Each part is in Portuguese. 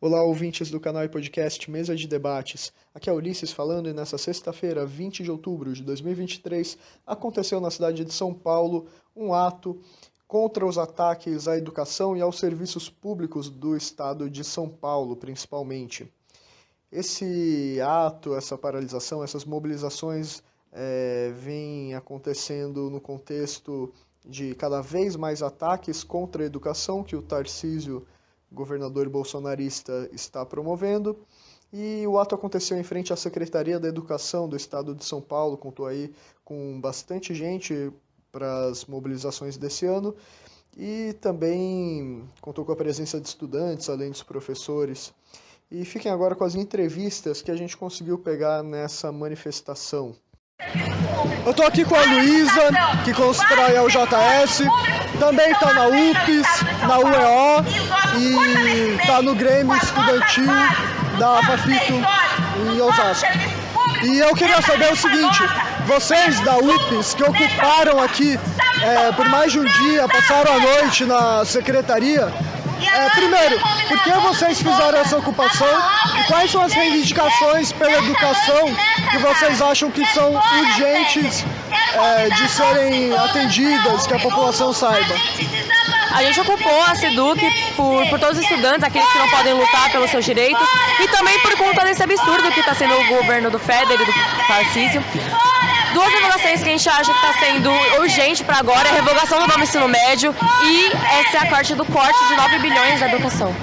Olá, ouvintes do canal e podcast Mesa de Debates. Aqui é Ulisses falando e nessa sexta-feira, 20 de outubro de 2023, aconteceu na cidade de São Paulo um ato contra os ataques à educação e aos serviços públicos do estado de São Paulo, principalmente. Esse ato, essa paralisação, essas mobilizações vêm acontecendo no contexto de cada vez mais ataques contra a educação que o Tarcísio, governador bolsonarista, está promovendo, e o ato aconteceu em frente à Secretaria da Educação do Estado de São Paulo, contou aí com bastante gente para as mobilizações desse ano, e também contou com a presença de estudantes, além dos professores. E fiquem agora com as entrevistas que a gente conseguiu pegar nessa manifestação. Eu estou aqui com a Luísa, que constrói a UJS, também está na UPES, na UEO e está no Grêmio Estudantil da Fafito em Osasco. E eu queria saber o seguinte, vocês da UPES que ocuparam aqui por mais de um dia, passaram a noite na secretaria, primeiro, por que vocês fizeram essa ocupação e quais são as reivindicações pela educação que vocês acham que são urgentes de serem atendidas, que a população saiba? A gente ocupou a SEDUC por todos os estudantes, aqueles que não podem lutar pelos seus direitos, e também por conta desse absurdo que está sendo o governo do Feder e do Tarcísio. Duas revogações que a gente acha que está sendo urgente para agora é a revogação do novo ensino médio e essa é a parte do corte de 9 bilhões da educação.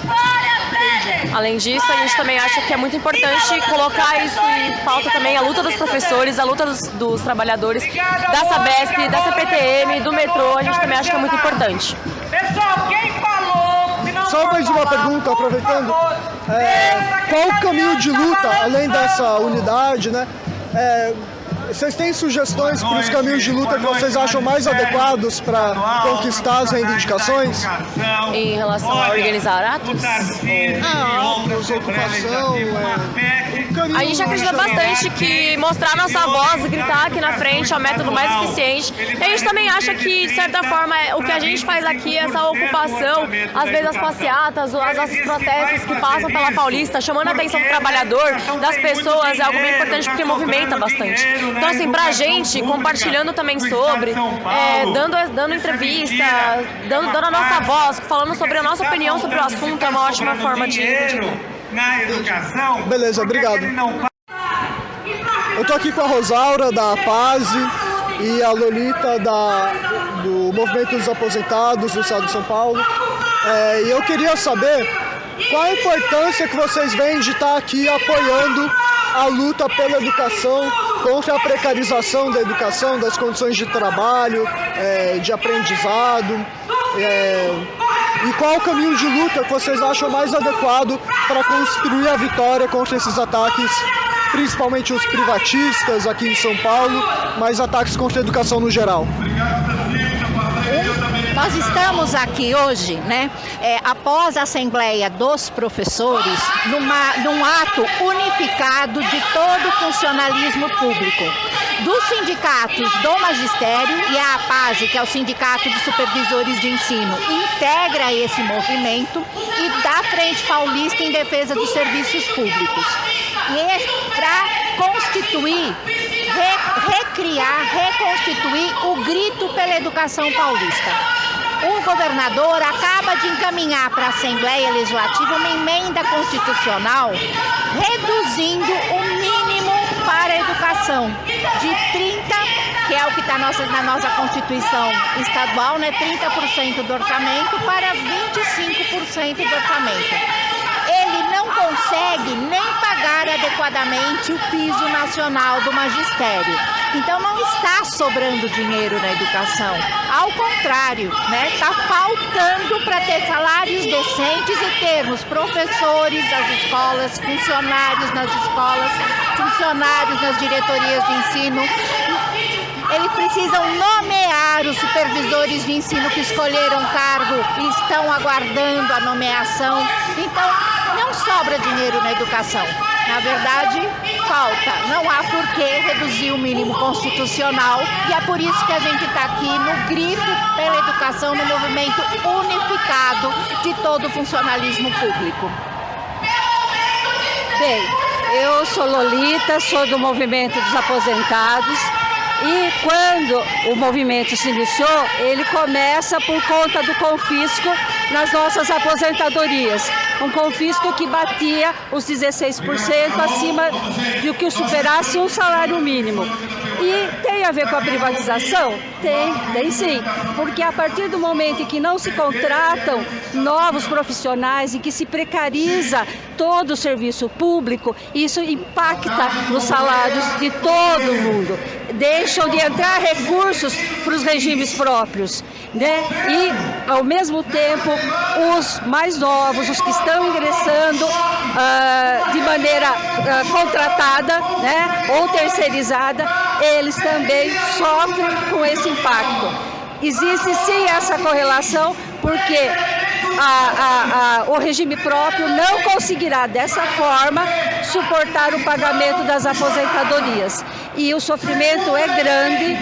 Além disso, a gente também acha que é muito importante colocar isso em pauta também a luta dos professores, a luta dos trabalhadores, da Sabesp, da CPTM, do metrô, a gente também acha que é muito importante. Pessoal, quem falou? Só mais uma pergunta, aproveitando, qual o caminho de luta, além dessa unidade, né? Vocês têm sugestões para os caminhos de luta que vocês acham mais adequados para conquistar as reivindicações? Em relação a organizar atos? Atos, ocupação, A gente acredita bastante que mostrar nossa voz, gritar aqui na frente é o método mais eficiente. E a gente também acha que, de certa forma, o que a gente faz aqui, essa ocupação, às vezes as passeatas, os nossos protestos que passam pela Paulista, chamando a atenção do trabalhador, das pessoas, é algo bem importante porque movimenta bastante. Então, assim, pra gente, compartilhando também sobre, dando entrevista, dando a nossa voz, falando sobre a nossa opinião sobre o assunto, é uma ótima forma de na educação. Beleza, obrigado. Eu tô aqui com a Rosaura da Paz e a Lolita do Movimento dos Aposentados do Estado de São Paulo. E eu queria saber qual a importância que vocês veem de estar aqui apoiando a luta pela educação, contra a precarização da educação, das condições de trabalho, de aprendizado. E qual o caminho de luta que vocês acham mais adequado para construir a vitória contra esses ataques, principalmente os privatistas aqui em São Paulo, mas ataques contra a educação no geral? Nós estamos aqui hoje, né, após a Assembleia dos Professores, num ato unificado de todo o funcionalismo público, dos sindicatos do Magistério e a APASE, que é o Sindicato de Supervisores de Ensino, integra esse movimento, e da Frente Paulista em Defesa dos Serviços Públicos. E para constituir, reconstituir o grito pela educação paulista. O governador acaba de encaminhar para a Assembleia Legislativa uma emenda constitucional reduzindo o mínimo para a educação de 30%, que é o que está na nossa Constituição estadual, né, 30% do orçamento para 25% do orçamento. Ele não consegue nem pagar adequadamente o piso nacional do magistério. Então não está sobrando dinheiro na educação. Ao contrário, né? Está faltando para ter salários decentes e termos professores das escolas, funcionários nas escolas, funcionários nas diretorias de ensino. Eles precisam nomear os supervisores de ensino que escolheram cargo e estão aguardando a nomeação. Então, não sobra dinheiro na educação. Na verdade, falta. Não há por que reduzir o mínimo constitucional e é por isso que a gente está aqui no grito pela educação, no movimento unificado de todo o funcionalismo público. Bem, eu sou Lolita, sou do Movimento dos Aposentados. E quando o movimento se iniciou, ele começa por conta do confisco nas nossas aposentadorias. Um confisco que batia os 16% acima do que superasse um salário mínimo. E tem a ver com a privatização? Tem sim. Porque a partir do momento em que não se contratam novos profissionais, em que se precariza todo o serviço público, isso impacta nos salários de todo mundo. Deixam de entrar recursos para os regimes próprios, né? E, ao mesmo tempo, os mais novos, os que estão ingressando de maneira contratada, né, ou terceirizada, eles também sofrem com esse impacto. Existe sim essa correlação, porque o regime próprio não conseguirá, dessa forma, suportar o pagamento das aposentadorias. E o sofrimento é grande,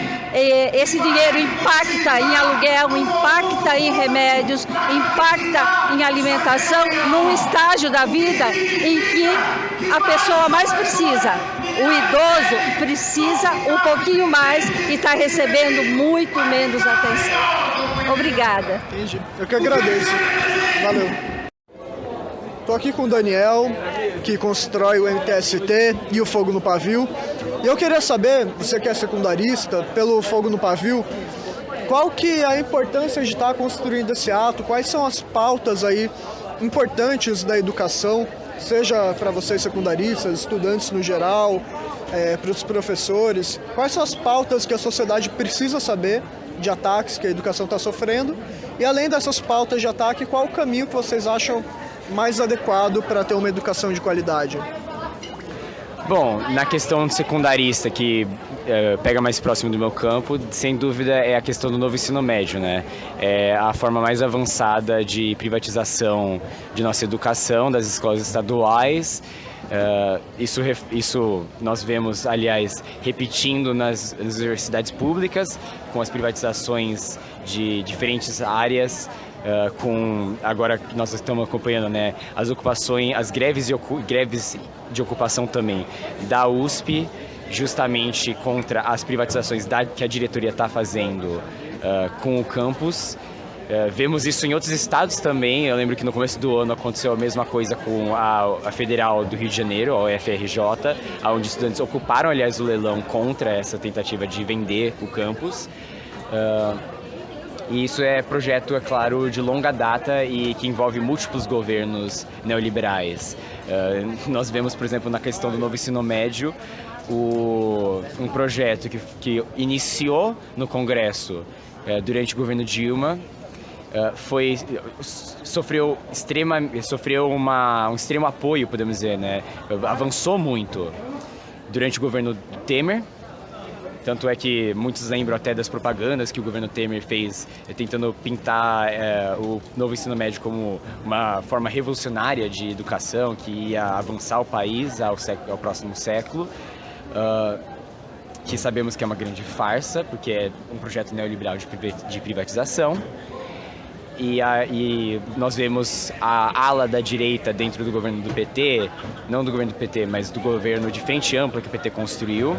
esse dinheiro impacta em aluguel, impacta em remédios, impacta em alimentação, num estágio da vida em que a pessoa mais precisa. O idoso precisa um pouquinho mais e está recebendo muito menos atenção. Obrigada. Entendi. Eu que agradeço. Valeu. Estou aqui com o Daniel, que constrói o MTST e o Fogo no Pavio. E eu queria saber, você que é secundarista, pelo Fogo no Pavio, qual que é a importância de estar construindo esse ato? Quais são as pautas aí importantes da educação, seja para vocês secundaristas, estudantes no geral, para os professores? Quais são as pautas que a sociedade precisa saber de ataques que a educação está sofrendo? E além dessas pautas de ataque, qual o caminho que vocês acham mais adequado para ter uma educação de qualidade? Bom, na questão de secundarista, que pega mais próximo do meu campo, sem dúvida é a questão do novo ensino médio, né? É a forma mais avançada de privatização de nossa educação, das escolas estaduais. Isso nós vemos, aliás, repetindo nas universidades públicas, com as privatizações de diferentes áreas. Agora nós estamos acompanhando, né, as greves de ocupação também da USP, justamente contra as privatizações que a diretoria está fazendo com o campus. Vemos isso em outros estados também. Eu lembro que no começo do ano aconteceu a mesma coisa com a Federal do Rio de Janeiro, a UFRJ, onde estudantes ocuparam, aliás, o leilão contra essa tentativa de vender o campus. E isso é projeto, é claro, de longa data e que envolve múltiplos governos neoliberais. Nós vemos, por exemplo, na questão do novo ensino médio, um projeto que iniciou no Congresso durante o governo Dilma, sofreu um extremo apoio, podemos dizer, né? Avançou muito durante o governo Temer. Tanto é que muitos lembram até das propagandas que o governo Temer fez, tentando pintar o novo ensino médio como uma forma revolucionária de educação que ia avançar o país ao próximo século, que sabemos que é uma grande farsa, porque é um projeto neoliberal de privatização. E nós vemos a ala da direita dentro do governo do PT, não do governo do PT, mas do governo de frente ampla que o PT construiu,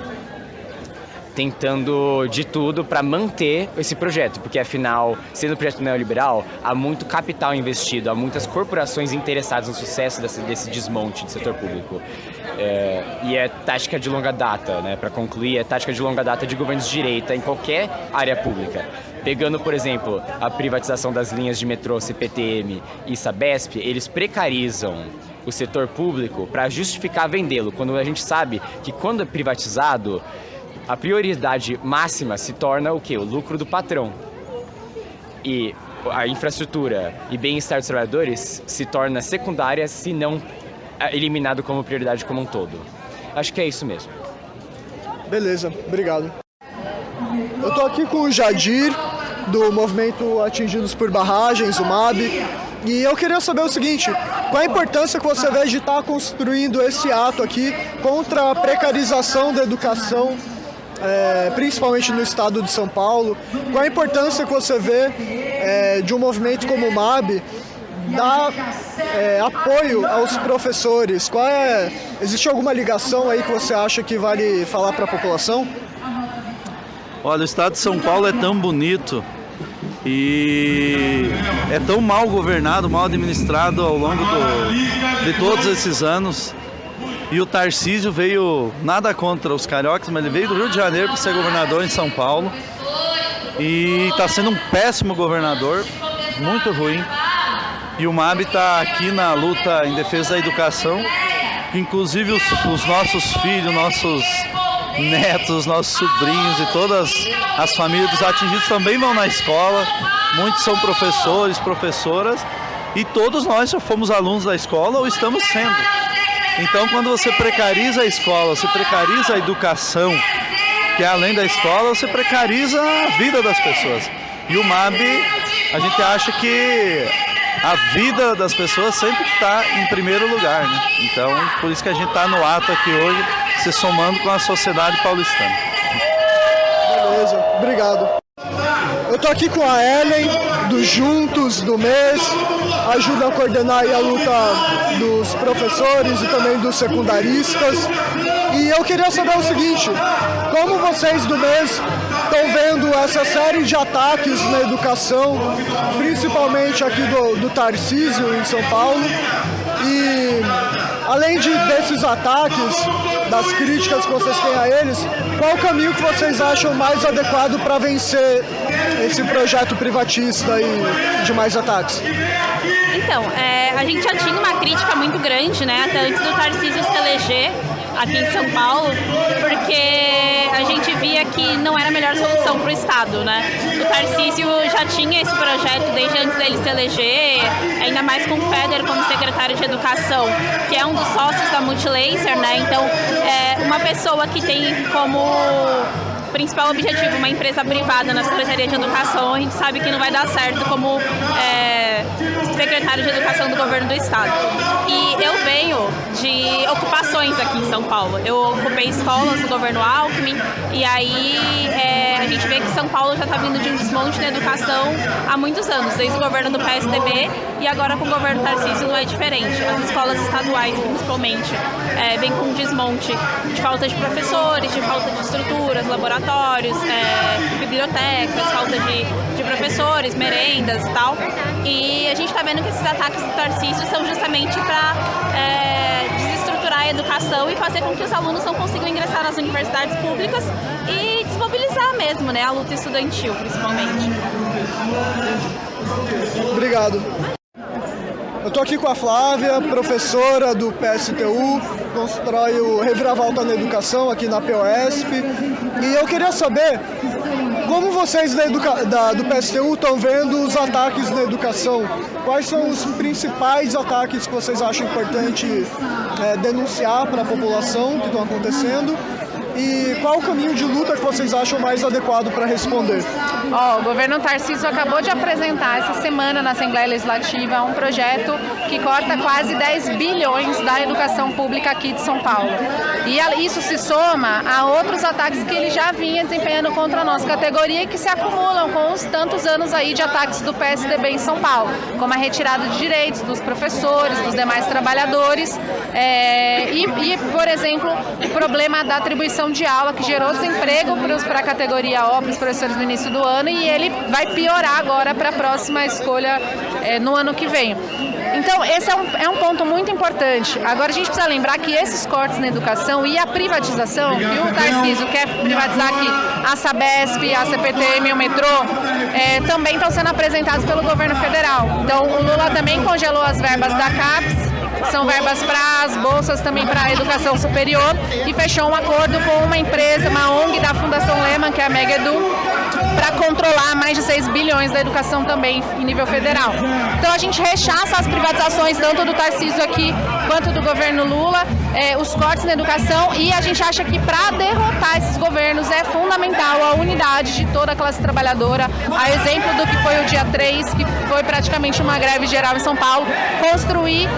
tentando de tudo para manter esse projeto, porque afinal, sendo um projeto neoliberal, há muito capital investido, há muitas corporações interessadas no sucesso desse desmonte do setor público. E é tática de longa data, né? Para concluir, é tática de longa data de governos de direita em qualquer área pública. Pegando, por exemplo, a privatização das linhas de metrô CPTM e Sabesp, eles precarizam o setor público para justificar vendê-lo, quando a gente sabe que quando é privatizado, a prioridade máxima se torna o quê? O lucro do patrão. E a infraestrutura e bem-estar dos trabalhadores se torna secundária, se não eliminado como prioridade como um todo. Acho que é isso mesmo. Beleza, obrigado. Eu tô aqui com o Jadir, do Movimento Atingidos por Barragens, o MAB, e eu queria saber o seguinte: qual a importância que você vê de estar construindo esse ato aqui contra a precarização da educação, principalmente no estado de São Paulo? Qual a importância que você vê de um movimento como o MAB dar apoio aos professores. Existe alguma ligação aí que você acha que vale falar para a população? Olha, o estado de São Paulo é tão bonito e é tão mal governado, mal administrado ao longo de todos esses anos. E o Tarcísio veio, nada contra os cariocas, mas ele veio do Rio de Janeiro para ser governador em São Paulo. E está sendo um péssimo governador, muito ruim. E o MAB está aqui na luta em defesa da educação, inclusive os nossos filhos, nossos netos, nossos sobrinhos e todas as famílias dos atingidos também vão na escola. Muitos são professores, professoras, e todos nós já fomos alunos da escola ou estamos sendo. Então, quando você precariza a escola, você precariza a educação, que é além da escola, você precariza a vida das pessoas. E o MAB, a gente acha que a vida das pessoas sempre está em primeiro lugar, né? Então, por isso que a gente está no ato aqui hoje, se somando com a sociedade paulistana. Beleza, obrigado. Eu estou aqui com a Ellen, do Juntos, do MES, ajuda a coordenar aí a luta dos professores e também dos secundaristas. E eu queria saber o seguinte, como vocês do MES estão vendo essa série de ataques na educação, principalmente aqui do Tarcísio, em São Paulo, e além desses ataques, das críticas que vocês têm a eles, qual o caminho que vocês acham mais adequado para vencer esse projeto privatista e de mais ataques? Então, a gente já tinha uma crítica muito grande, né, até antes do Tarcísio se eleger aqui em São Paulo, porque a gente via que não era a melhor solução para o Estado, né? O Tarcísio já tinha esse projeto desde antes dele se eleger, ainda mais com o Feder como secretário de Educação, que é um dos sócios da Multilaser, né? Então, uma pessoa que tem como principal objetivo uma empresa privada na Secretaria de Educação, a gente sabe que não vai dar certo como secretário de Educação do governo do Estado. E eu venho de ocupações aqui em São Paulo. Eu ocupei escolas do governo Alckmin e aí a gente vê que São Paulo já está vindo de um desmonte na educação há muitos anos, desde o governo do PSDB e agora com o governo Tarcísio não é diferente. As escolas estaduais, principalmente, vêm com um desmonte de falta de professores, de falta de estruturas, laboratórios, bibliotecas, falta de professores, merendas e tal. E a gente está vendo que esses ataques do Tarcísio são justamente para desestruturar a educação e fazer com que os alunos não consigam ingressar nas universidades públicas e desmobilizar mesmo, né, a luta estudantil, principalmente. Obrigado. Eu estou aqui com a Flávia, professora do PSTU, constrói o Reviravolta na Educação aqui na POSP. E eu queria saber como vocês do PSTU estão vendo os ataques na educação. Quais são os principais ataques que vocês acham importante denunciar para a população que estão acontecendo? E qual o caminho de luta que vocês acham mais adequado para responder? O governo Tarcísio acabou de apresentar essa semana na Assembleia Legislativa um projeto que corta quase 10 bilhões da educação pública aqui de São Paulo. E isso se soma a outros ataques que ele já vinha desempenhando contra a nossa categoria e que se acumulam com os tantos anos aí de ataques do PSDB em São Paulo, como a retirada de direitos dos professores, dos demais trabalhadores e, por exemplo, o problema da atribuição de aula que gerou desemprego para a categoria O, para os professores no início do ano, e ele vai piorar agora para a próxima escolha no ano que vem. Então, esse é um ponto muito importante. Agora, a gente precisa lembrar que esses cortes na educação e a privatização, que o Tarcísio quer privatizar aqui a Sabesp, a CPTM e o metrô, também estão sendo apresentados pelo governo federal. Então, o Lula também congelou as verbas da CAPES, são verbas para as bolsas também para a educação superior, e fechou um acordo com uma empresa, uma ONG da Fundação Lehman, que é a Mega Edu, para controlar mais de 6 bilhões da educação também em nível federal. Então a gente rechaça as privatizações tanto do Tarcísio aqui quanto do governo Lula, os cortes na educação, e a gente acha que para derrotar esses governos é fundamental a unidade de toda a classe trabalhadora, a exemplo do que foi o dia 3, que foi praticamente uma greve geral em São Paulo, construir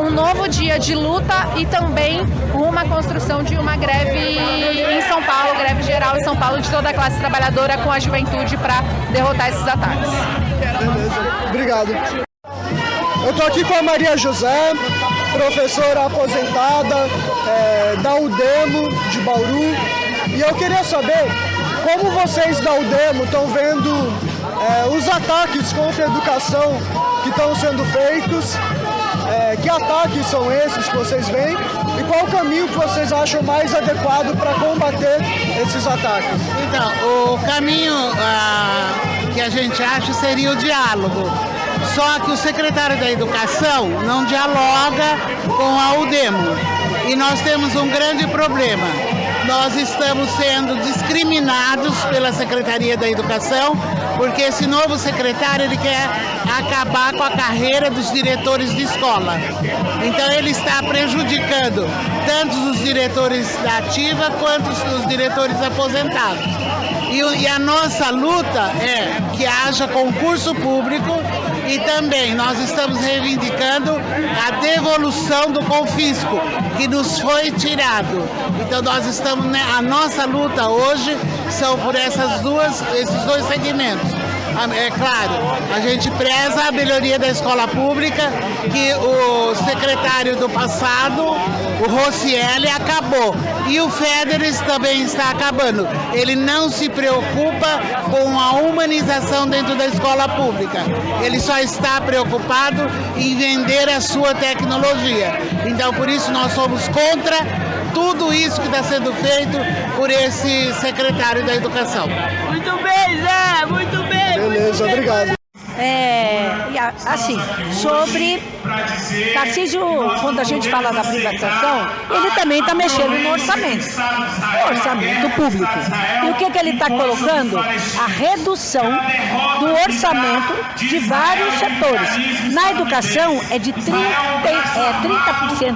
um novo dia de luta e também uma construção de uma greve em São Paulo, greve geral em São Paulo de toda a classe trabalhadora com a juventude para derrotar esses ataques. Beleza, obrigado. Eu estou aqui com a Maria José, professora aposentada da UDEMO de Bauru, e eu queria saber como vocês da UDEMO estão vendo os ataques contra a educação que estão sendo feitos, que ataques são esses que vocês veem e qual o caminho que vocês acham mais adequado para combater esses ataques? Então, o caminho que a gente acha seria o diálogo. Só que o secretário da Educação não dialoga com a UDEMO. E nós temos um grande problema. Nós estamos sendo discriminados pela Secretaria da Educação, porque esse novo secretário ele quer acabar com a carreira dos diretores de escola. Então ele está prejudicando tanto os diretores da ativa quanto os diretores aposentados. E a nossa luta é que haja concurso público e também nós estamos reivindicando a devolução do confisco que nos foi tirado. Então nós estamos, a nossa luta hoje são por esses dois segmentos. É claro, a gente preza a melhoria da escola pública, que o secretário do passado, o Rossielli, acabou. E o Féderes também está acabando. Ele não se preocupa com a humanização dentro da escola pública. Ele só está preocupado em vender a sua tecnologia. Então, por isso, nós somos contra tudo isso que está sendo feito por esse secretário da Educação. Muito bem, Zé! Muito bem! Beleza, obrigado. Assim, sobre Tarcísio, quando a gente fala da privatização, ele também está mexendo no orçamento público. E o que ele está colocando? A redução do orçamento de vários setores. Na educação é de 30%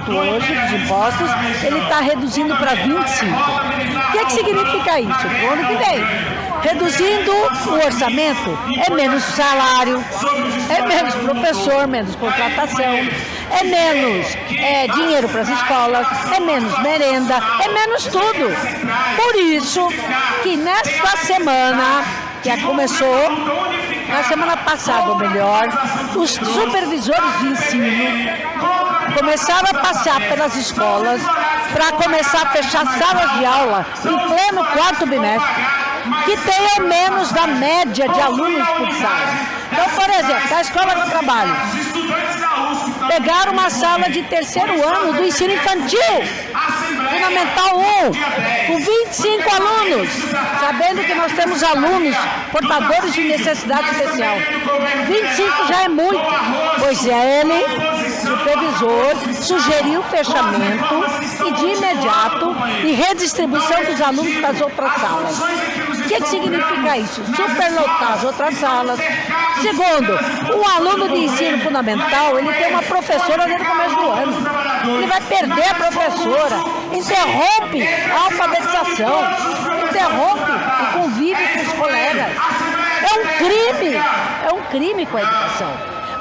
hoje dos impostos, ele está reduzindo para 25%. O que significa isso? No ano que vem. Reduzindo o orçamento, é menos salário, é menos professor, menos contratação, é menos dinheiro para as escolas, é menos merenda, é menos tudo. Por isso que nesta semana, que começou, na semana passada ou melhor, os supervisores de ensino começaram a passar pelas escolas para começar a fechar salas de aula em pleno quarto bimestre, que tenham menos da média de alunos por sala. Então, por exemplo, na escola que eu trabalho, pegaram uma sala de terceiro ano do ensino infantil, Fundamental 1, com 25 alunos, sabendo que nós temos alunos portadores de necessidade especial. 25 já é muito, pois ele, supervisor, sugeriu o fechamento e de imediato e redistribuição dos alunos para as outras salas. O que significa isso? Superlotar as outras salas. Segundo, um aluno de ensino fundamental, ele tem uma professora desde o começo do ano. Ele vai perder a professora, interrompe a alfabetização, interrompe o convívio com os colegas. É um crime com a educação.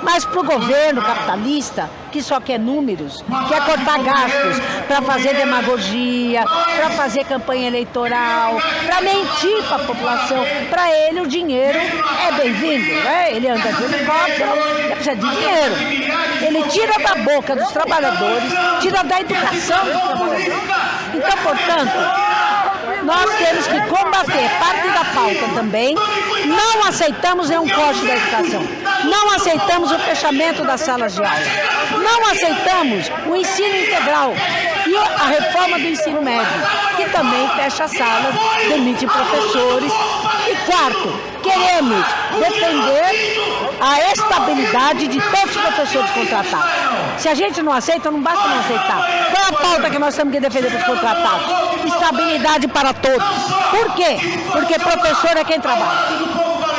Mas para o governo capitalista, que só quer números, quer cortar gastos para fazer demagogia, para fazer campanha eleitoral, para mentir para a população, para ele o dinheiro é bem-vindo, né? Ele anda de helicóptero, ele precisa de dinheiro. Ele tira da boca dos trabalhadores, tira da educação dos trabalhadores. Então, portanto, nós temos que combater parte da pauta também. Não aceitamos nenhum corte da educação. Não aceitamos o fechamento das salas de aula. Não aceitamos o ensino integral e a reforma do ensino médio, que também fecha salas, demite professores. E quarto, queremos defender a estabilidade de todos os professores contratados. Se a gente não aceita, não basta não aceitar. Qual é a pauta que nós temos que defender para os contratados? Estabilidade para todos. Por quê? Porque professor é quem trabalha.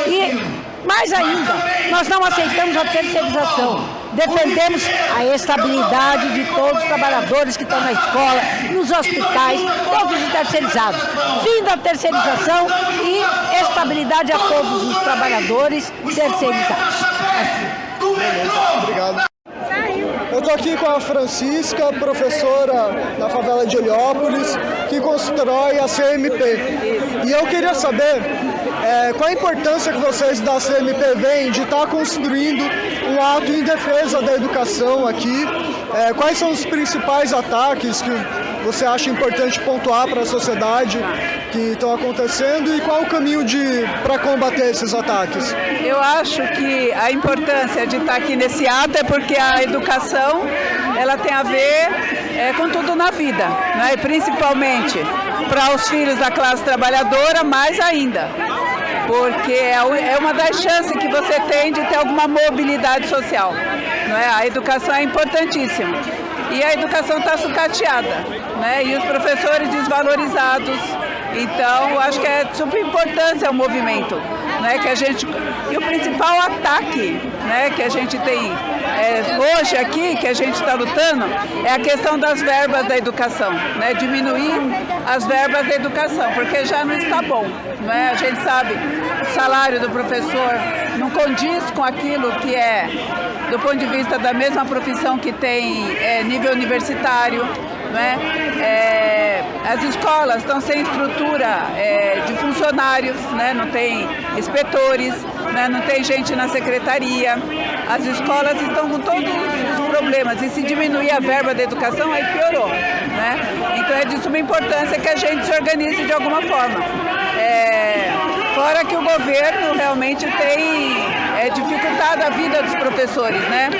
E, mais ainda, nós não aceitamos a terceirização. Defendemos a estabilidade de todos os trabalhadores que estão na escola, nos hospitais, todos os terceirizados. Fim da terceirização e estabilidade a todos os trabalhadores terceirizados. Beleza, obrigado. Eu tô estou aqui com a Francisca, professora da favela de Heliópolis, que constrói a CMP. E eu queria saber qual a importância que vocês da CMP veem de estar construindo um ato em defesa da educação aqui. Quais são os principais ataques que você acha importante pontuar para a sociedade que estão acontecendo e qual o caminho para combater esses ataques? Eu acho que a importância de estar aqui nesse ato é porque a educação ela tem a ver com tudo na vida, né? E principalmente para os filhos da classe trabalhadora, mais ainda, porque é uma das chances que você tem de ter alguma mobilidade social, não é? A educação é importantíssima. E a educação está sucateada, né? E os professores desvalorizados. Então, acho que é de super importância o movimento, né? E o principal ataque, né, que a gente tem hoje aqui, que a gente está lutando, é a questão das verbas da educação, né? Diminuir as verbas da educação, porque já não está bom, né? A gente sabe que o salário do professor não condiz com aquilo que é do ponto de vista da mesma profissão que tem nível universitário, né? As escolas estão sem estrutura de funcionários, né? Não tem inspetores, né? Não tem gente na secretaria. As escolas estão com todos os problemas e se diminuir a verba da educação, aí piorou, né? Então é de suma importância que a gente se organize de alguma forma. Fora que o governo realmente tem dificultado a vida dos professores, né?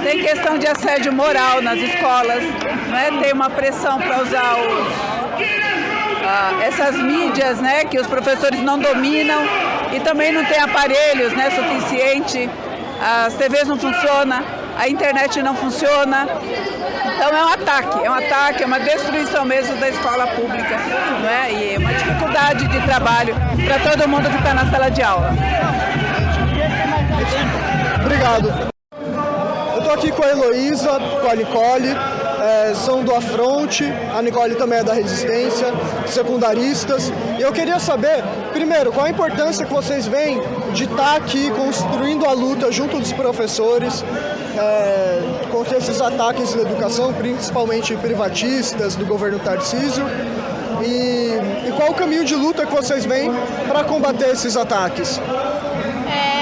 Tem questão de assédio moral nas escolas, né? Tem uma pressão para usar essas mídias, né? Que os professores não dominam e também não tem aparelhos, né, suficiente, as TVs não funcionam, a internet não funciona. Então é um ataque, é uma destruição mesmo da escola pública, né? E é uma dificuldade de trabalho para todo mundo que está na sala de aula. Obrigado. Eu estou aqui com a Heloísa, com a Nicole, são do Afronte, a Nicole também é da Resistência, secundaristas. E eu queria saber, primeiro, qual a importância que vocês veem de estar aqui construindo a luta junto dos professores contra esses ataques da educação, principalmente privatistas do governo Tarcísio, e qual o caminho de luta que vocês veem para combater esses ataques?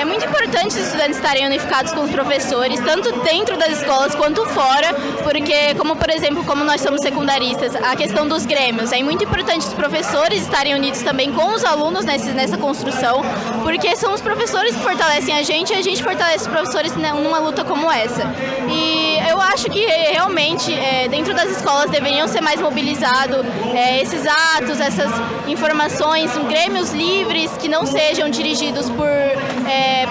É muito importante os estudantes estarem unificados com os professores, tanto dentro das escolas quanto fora, porque, por exemplo, como nós somos secundaristas, a questão dos grêmios, é muito importante os professores estarem unidos também com os alunos nessa construção, porque são os professores que fortalecem a gente e a gente fortalece os professores numa luta como essa. E eu acho que realmente dentro das escolas deveriam ser mais mobilizados esses atos, essas informações, grêmios livres que não sejam dirigidos por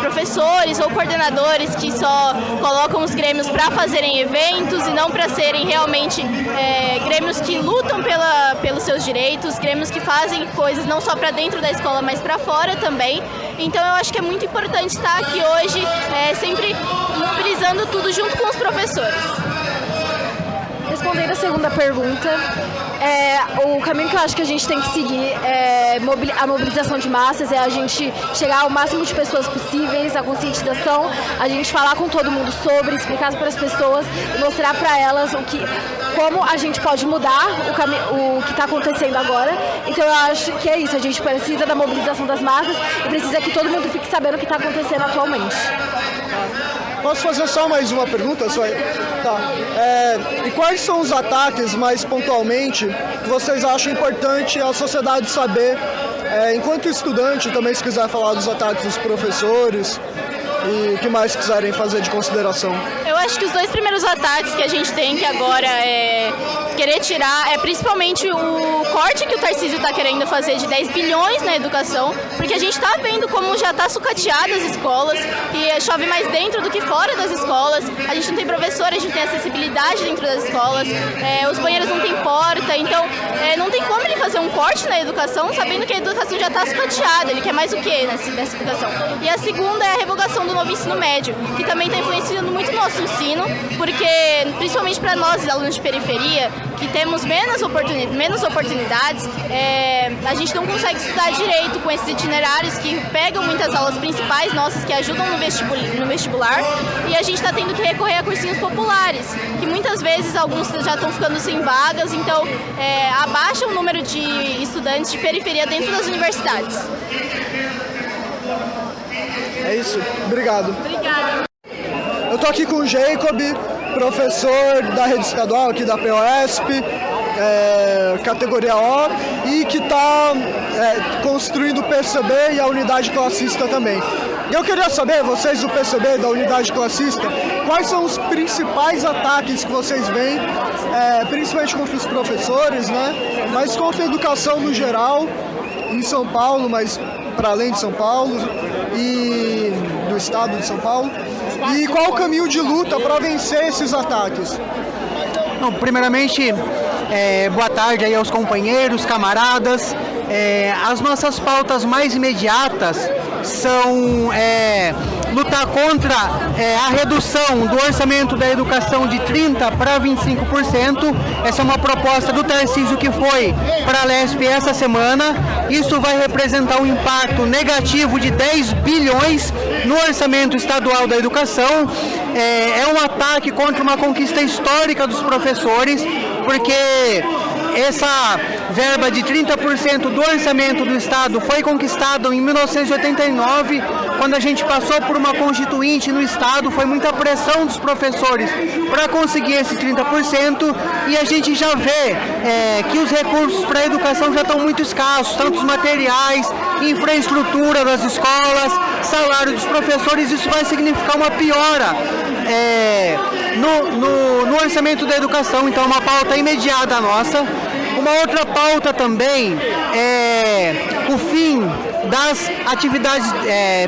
professores ou coordenadores que só colocam os grêmios para fazerem eventos e não para serem realmente grêmios que lutam pelos seus direitos, grêmios que fazem coisas não só para dentro da escola, mas para fora também. Então eu acho que é muito importante estar aqui hoje, sempre mobilizando tudo junto com os professores. Respondendo a segunda pergunta, o caminho que eu acho que a gente tem que seguir a mobilização de massas, é a gente chegar ao máximo de pessoas possíveis, a conscientização, a gente falar com todo mundo sobre, explicar para as pessoas e mostrar para elas como a gente pode mudar o que está acontecendo agora. Então eu acho que é isso, a gente precisa da mobilização das massas e precisa que todo mundo fique sabendo o que está acontecendo atualmente. Posso fazer só mais uma pergunta? Tá. E quais são os ataques, mais pontualmente, que vocês acham importante a sociedade saber, enquanto estudante, também se quiser falar dos ataques dos professores e o que mais quiserem fazer de consideração? Eu acho que os dois primeiros ataques que a gente tem que agora querer tirar principalmente o corte que o Tarcísio está querendo fazer de 10 bilhões na educação, porque a gente está vendo como já está sucateada as escolas e chove mais dentro do que fora das escolas, a gente não tem professor, a gente não tem acessibilidade dentro das escolas, os banheiros não tem porta, então não tem como ele fazer um corte na educação sabendo que a educação já está sucateada, ele quer mais o que nessa educação? E a segunda é a revogação do novo ensino médio, que também está influenciando muito o nosso ensino, porque principalmente para nós, alunos de periferia, que temos menos oportunidades, a gente não consegue estudar direito com esses itinerários que pegam muitas aulas principais nossas, que ajudam no vestibular, e a gente está tendo que recorrer a cursinhos populares, que muitas vezes alguns já estão ficando sem vagas, então abaixa o número de estudantes de periferia dentro das universidades. É isso. Obrigado. Obrigada. Eu tô aqui com o Jacob, professor da rede estadual aqui da POSP, categoria O, e que está construindo o PCB e a unidade classista também. E eu queria saber, vocês do PCB, da unidade classista, quais são os principais ataques que vocês veem, principalmente contra os professores, né? Mas contra a educação no geral, em São Paulo, mas para além de São Paulo e do estado de São Paulo. E qual o caminho de luta para vencer esses ataques? Bom, primeiramente, boa tarde aí aos companheiros, camaradas. As nossas pautas mais imediatas são lutar contra a redução do orçamento da educação de 30% para 25%. Essa é uma proposta do Tarcísio que foi para a Lesp essa semana. Isso vai representar um impacto negativo de 10 bilhões no orçamento estadual da educação. É um ataque contra uma conquista histórica dos professores, porque essa verba de 30% do orçamento do Estado foi conquistada em 1989, quando a gente passou por uma constituinte no Estado. Foi muita pressão dos professores para conseguir esse 30%, e a gente já vê que os recursos para a educação já estão muito escassos, tanto os materiais, infraestrutura das escolas, salário dos professores. Isso vai significar uma piora no orçamento da educação. Então, uma pauta imediata nossa. Uma outra pauta também é o fim das atividades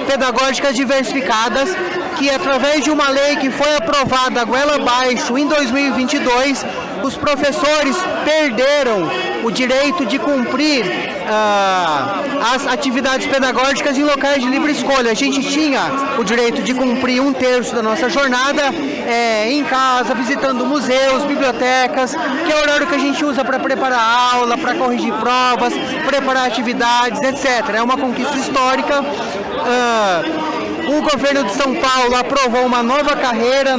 pedagógicas diversificadas, que através de uma lei que foi aprovada a goela abaixo em 2022, os professores perderam o direito de cumprir as atividades pedagógicas em locais de livre escolha. A gente tinha o direito de cumprir 1/3 da nossa jornada em casa, visitando museus, bibliotecas, que é o horário que a gente usa para preparar aula, para corrigir provas, preparar atividades, etc. É uma conquista histórica. O governo de São Paulo aprovou uma nova carreira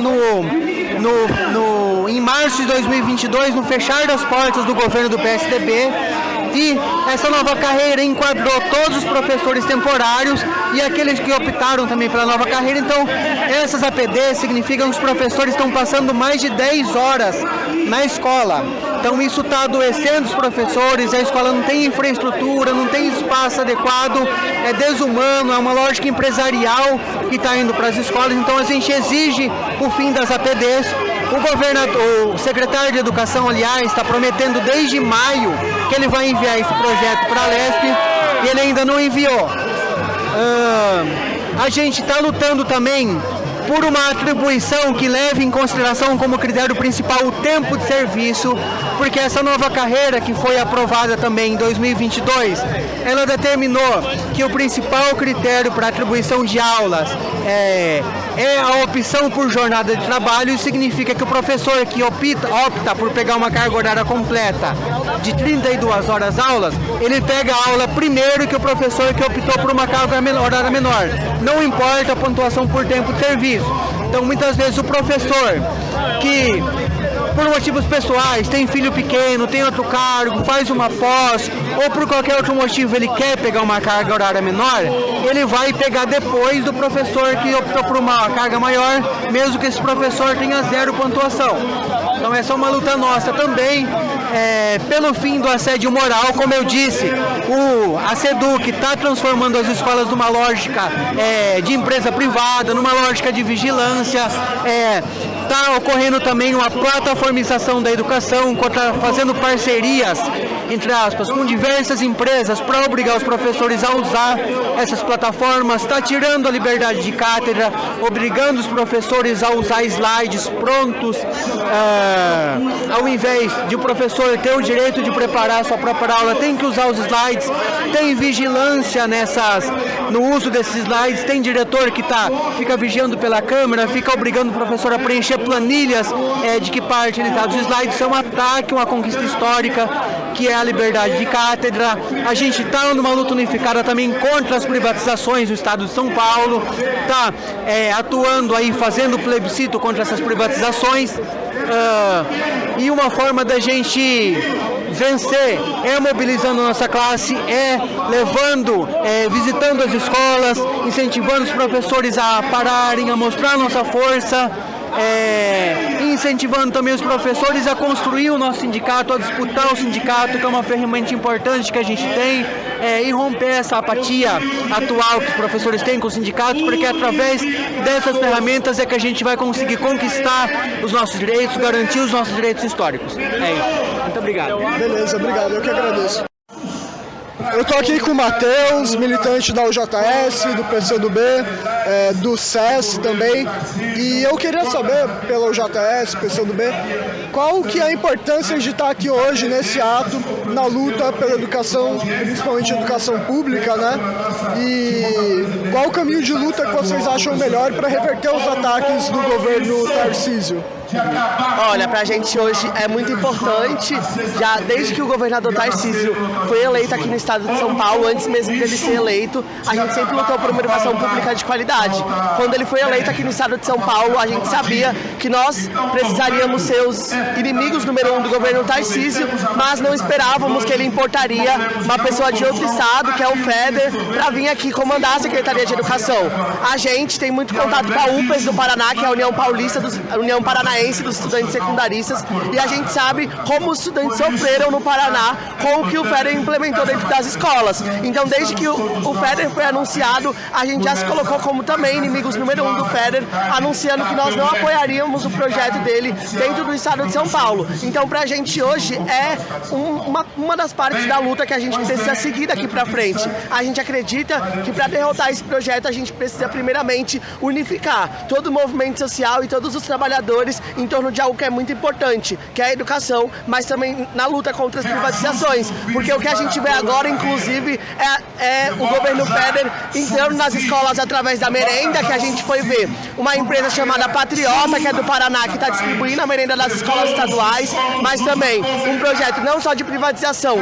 em março de 2022, no fechar das portas do governo do PSDB, e essa nova carreira enquadrou todos os professores temporários e aqueles que optaram também pela nova carreira. Então, essas APDs significam que os professores estão passando mais de 10 horas na escola. Então, isso está adoecendo os professores, a escola não tem infraestrutura, não tem espaço adequado, é desumano, é uma lógica empresarial que está indo para as escolas. Então, a gente exige o fim das APDs. O secretário de Educação, aliás, está prometendo desde maio que ele vai enviar esse projeto para a Lesp, e ele ainda não enviou. A gente está lutando também por uma atribuição que leve em consideração como critério principal o tempo de serviço, porque essa nova carreira que foi aprovada também em 2022, ela determinou que o principal critério para atribuição de aulas é a opção por jornada de trabalho. Isso significa que o professor que opta por pegar uma carga horária completa de 32 horas aulas, ele pega a aula primeiro que o professor que optou por uma carga horária menor. Não importa a pontuação por tempo de serviço. Então, muitas vezes o professor que, por motivos pessoais, tem filho pequeno, tem outro cargo, faz uma pós, ou por qualquer outro motivo ele quer pegar uma carga horária menor, ele vai pegar depois do professor que optou por uma carga maior, mesmo que esse professor tenha 0 pontuação. Então, essa é uma luta nossa também, pelo fim do assédio moral. Como eu disse, a SEDUC está transformando as escolas numa lógica de empresa privada, numa lógica de vigilância. Está ocorrendo também uma plataformização da educação, fazendo parcerias, entre aspas, com diversas empresas para obrigar os professores a usar essas plataformas. Está tirando a liberdade de cátedra, obrigando os professores a usar slides prontos, ao invés de o professor ter o direito de preparar a sua própria aula, tem que usar os slides. Tem vigilância no uso desses slides, tem diretor que fica vigiando pela câmera, fica obrigando o professor a preencher seja planilhas de que parte ele está dos slides, isso é um ataque, uma conquista histórica, que é a liberdade de cátedra. A gente está numa luta unificada também contra as privatizações do Estado de São Paulo, está atuando aí, fazendo plebiscito contra essas privatizações, e uma forma da gente vencer é mobilizando a nossa classe, levando, visitando as escolas, incentivando os professores a pararem, a mostrar a nossa força, incentivando também os professores a construir o nosso sindicato, a disputar o sindicato, que é uma ferramenta importante que a gente tem, e romper essa apatia atual que os professores têm com o sindicato, porque através dessas ferramentas é que a gente vai conseguir conquistar os nossos direitos, garantir os nossos direitos históricos. É isso. Muito obrigado. Beleza, obrigado. Eu que agradeço. Eu estou aqui com o Matheus, militante da UJS, do PCdoB, do SES também, e eu queria saber, pela UJS, PCdoB, qual que é a importância de estar aqui hoje nesse ato, na luta pela educação, principalmente educação pública, né? E qual o caminho de luta que vocês acham melhor para reverter os ataques do governo Tarcísio? Olha, pra gente hoje é muito importante, já desde que o governador Tarcísio foi eleito aqui no estado de São Paulo, antes mesmo dele ser eleito, a gente sempre lutou por uma educação pública de qualidade. Quando ele foi eleito aqui no estado de São Paulo, a gente sabia que nós precisaríamos ser os inimigos número 1 do governo Tarcísio, mas não esperávamos que ele importaria uma pessoa de outro estado, que é o Feder, para vir aqui comandar a Secretaria de Educação. A gente tem muito contato com a UPES do Paraná, que é a União Paranaense dos Estudantes Secundaristas, e a gente sabe como os estudantes sofreram no Paraná com o que o FEDER implementou dentro das escolas. Então, desde que o FEDER foi anunciado, a gente já se colocou como também inimigos número 1 do FEDER, anunciando que nós não apoiaríamos o projeto dele dentro do estado de São Paulo. Então, pra gente hoje é uma das partes da luta que a gente precisa seguir daqui pra frente. A gente acredita que para derrotar esse projeto a gente precisa primeiramente unificar todo o movimento social e todos os trabalhadores em torno de algo que é muito importante, que é a educação, mas também na luta contra as privatizações, porque o que a gente vê agora, inclusive, é o governo Feder entrando nas escolas através da merenda, que a gente foi ver uma empresa chamada Patriota, que é do Paraná, que está distribuindo a merenda das escolas estaduais, mas também um projeto não só de privatização